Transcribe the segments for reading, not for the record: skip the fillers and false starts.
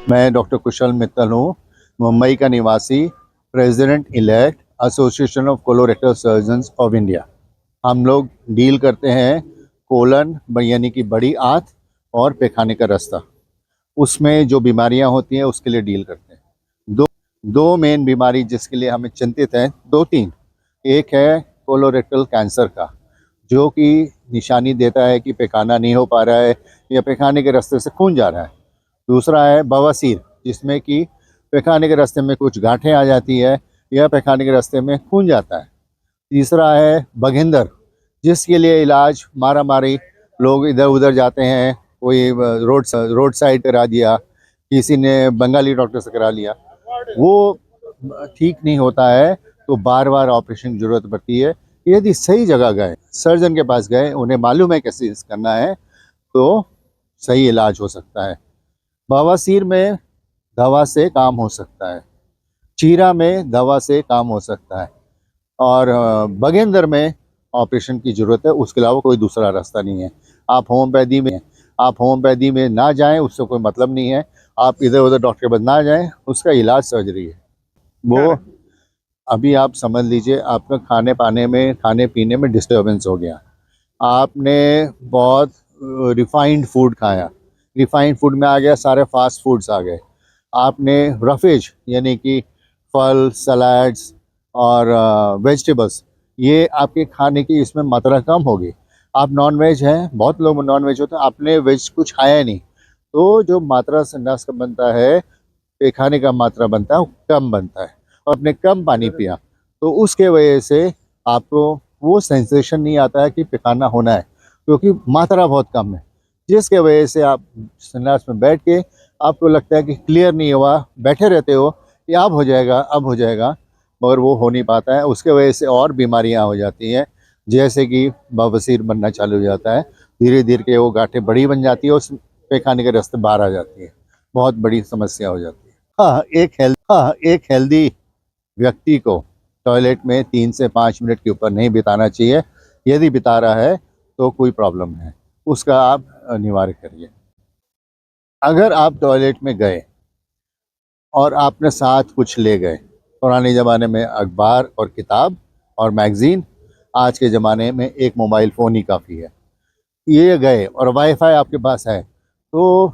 मैं डॉक्टर कुशल मित्तल हूँ, मुंबई का निवासी, president elect association of colorectal surgeons of India. हम लोग डील करते हैं कोलन यानी कि बड़ी आंत और पैखाने का रास्ता, उसमें जो बीमारियां होती हैं उसके लिए डील करते हैं। दो दो मेन बीमारी जिसके लिए हमें चिंतित हैं, दो तीन। एक है कोलोरेक्टल कैंसर का, जो कि निशानी देता है कि पैखाना नहीं हो पा रहा है या पैखाने के रास्ते से खून जा रहा है। दूसरा है बवासीर, जिसमें कि पैखाने के रास्ते में कुछ गांठें आ जाती है या पैखाने के रास्ते में खून जाता है। तीसरा है बघेंदर, जिसके लिए इलाज मारा मारी लोग इधर उधर जाते हैं, कोई रोड साइड करा दिया, किसी ने बंगाली डॉक्टर से करा लिया, वो ठीक नहीं होता है, तो बार बार ऑपरेशन की जरूरत पड़ती है। यदि सही जगह गए, सर्जन के पास गए, उन्हें मालूम है कैसे करना है, तो सही इलाज हो सकता है। बवासीर में दवा से काम हो सकता है, चीरा में दवा से काम हो सकता है, और बघेंदर में ऑपरेशन की ज़रूरत है। उसके अलावा कोई दूसरा रास्ता नहीं है। आप होम्योपैथी में ना जाएं, उससे कोई मतलब नहीं है। आप इधर उधर डॉक्टर के पास ना जाएं, उसका इलाज सर्जरी है। वो अभी आप समझ लीजिए, आपका खाने पीने में डिस्टर्बेंस हो गया, आपने बहुत रिफाइंड फूड खाया, रिफाइंड फूड में आ गया सारे फास्ट फूड्स आ गए, आपने रफेज यानी कि फल, सलाड्स और वेजिटेबल्स, ये आपके खाने की इसमें मात्रा कम होगी। आप नॉन वेज हैं, बहुत लोग नॉन वेज होते हैं, आपने वेज कुछ खाया नहीं, तो जो मात्रा संडास का बनता है, खाने का मात्रा बनता है, वो कम बनता है। और आपने कम पानी पिया, तो उसके वजह से आपको वो सेंसेशन नहीं आता है कि पैखाना होना है, क्योंकि मात्रा बहुत कम है, जिसके वजह से आप संडास में बैठ के आपको लगता है कि क्लियर नहीं हुआ, बैठे रहते हो कि अब हो जाएगा, मगर वो हो नहीं पाता है। उसके वजह से और बीमारियां हो जाती हैं, जैसे कि बवासीर बनना चालू हो जाता है, धीरे धीरे के वो गांठें बड़ी बन जाती है, उस पैखाने के रास्ते बाहर आ जाती है, बहुत बड़ी समस्या हो जाती है। एक हेल्दी व्यक्ति को टॉयलेट में 3 से 5 मिनट के ऊपर नहीं बिताना चाहिए। यदि बिता रहा है तो कोई प्रॉब्लम है, उसका आप निवारण करिए। अगर आप टॉयलेट में गए और आपने साथ कुछ ले गए, पुराने ज़माने में अखबार और किताब और मैगज़ीन, आज के ज़माने में एक मोबाइल फ़ोन ही काफ़ी है, ये गए और वाईफाई आपके पास है, तो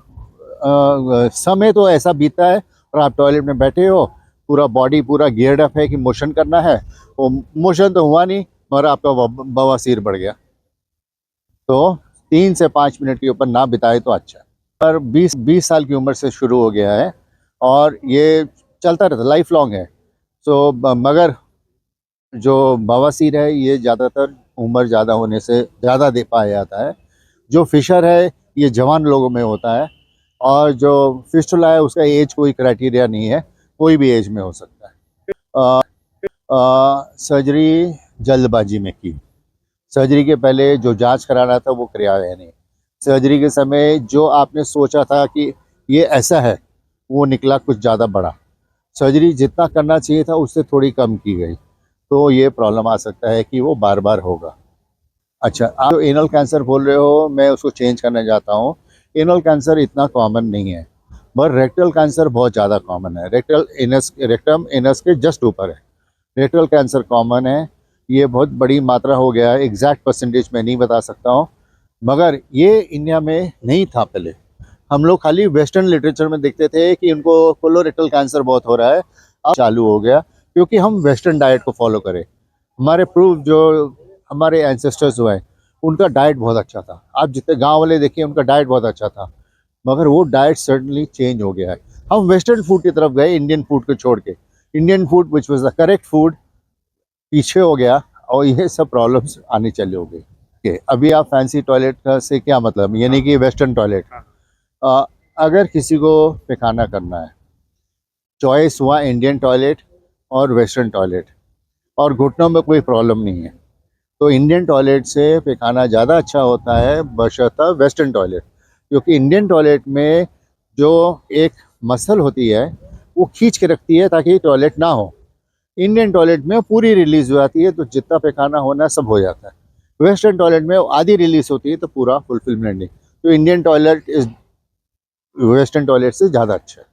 समय तो ऐसा बीतता है और आप टॉयलेट में बैठे हो, पूरा बॉडी पूरा गियर्ड अप है कि मोशन करना है, वो मोशन तो हुआ नहीं, मगर आपका बवासीर बढ़ गया। तो 3 से 5 मिनट के ऊपर ना बिताए तो अच्छा है। पर 20 साल की उम्र से शुरू हो गया है और ये चलता रहता, लाइफ लॉन्ग है। मगर जो बवासीर है, ये ज़्यादातर उम्र ज़्यादा होने से ज़्यादा दे पाया जाता है। जो फिशर है, ये जवान लोगों में होता है, और जो फिस्टुला है, उसका एज कोई क्राइटेरिया नहीं है, कोई भी एज में हो सकता है। सर्जरी जल्दबाजी में की, सर्जरी के पहले जो जांच कराना था वो कराया नहीं, सर्जरी के समय जो आपने सोचा था कि ये ऐसा है, वो निकला कुछ ज़्यादा बड़ा। सर्जरी जितना करना चाहिए था उससे थोड़ी कम की गई, तो ये प्रॉब्लम आ सकता है कि वो बार बार होगा। अच्छा, आप जो एनल कैंसर बोल रहे हो, मैं उसको चेंज करना चाहता हूँ। एनल कैंसर इतना कॉमन नहीं है, पर रेक्टल कैंसर बहुत ज़्यादा कॉमन है। रेक्टम एनस के जस्ट ऊपर है, रेक्टल कैंसर कॉमन है। ये बहुत बड़ी मात्रा हो गया है, एग्जैक्ट परसेंटेज मैं नहीं बता सकता हूँ, मगर ये इंडिया में नहीं था पहले। हम लोग खाली वेस्टर्न लिटरेचर में देखते थे कि उनको कोलोरेक्टल कैंसर बहुत हो रहा है, अब चालू हो गया क्योंकि हम वेस्टर्न डाइट को फॉलो करें। हमारे जो हमारे एंसेस्टर्स जो हैं, उनका डाइट बहुत अच्छा था। आप जितने गांव वाले देखिए, उनका डाइट बहुत अच्छा था, मगर वो डाइट सर्टनली चेंज हो गया है। हम वेस्टर्न फूड की तरफ गए, इंडियन फूड को छोड़ के। Indian food which was the correct food पीछे हो गया, और ये सब प्रॉब्लम्स आने चले हो गए। अभी आप फैंसी टॉयलेट का से क्या मतलब, यानी कि वेस्टर्न टॉयलेट। अगर किसी को पैखाना करना है, चॉइस हुआ इंडियन टॉयलेट और वेस्टर्न टॉयलेट, और घुटनों में कोई प्रॉब्लम नहीं है, तो इंडियन टॉयलेट से पैखाना ज़्यादा अच्छा होता है बशर्ते वेस्टर्न टॉयलेट, क्योंकि इंडियन टॉयलेट में जो एक मसल होती है वो खींच के रखती है ताकि टॉयलेट ना हो। इंडियन टॉयलेट में पूरी रिलीज हो जाती है, तो जितना पैखाना होना है सब हो जाता है। वेस्टर्न टॉयलेट में आधी रिलीज होती है, तो पूरा फुलफिलमेंट नहीं। तो Indian toilet is western toilet से ज़्यादा अच्छा है।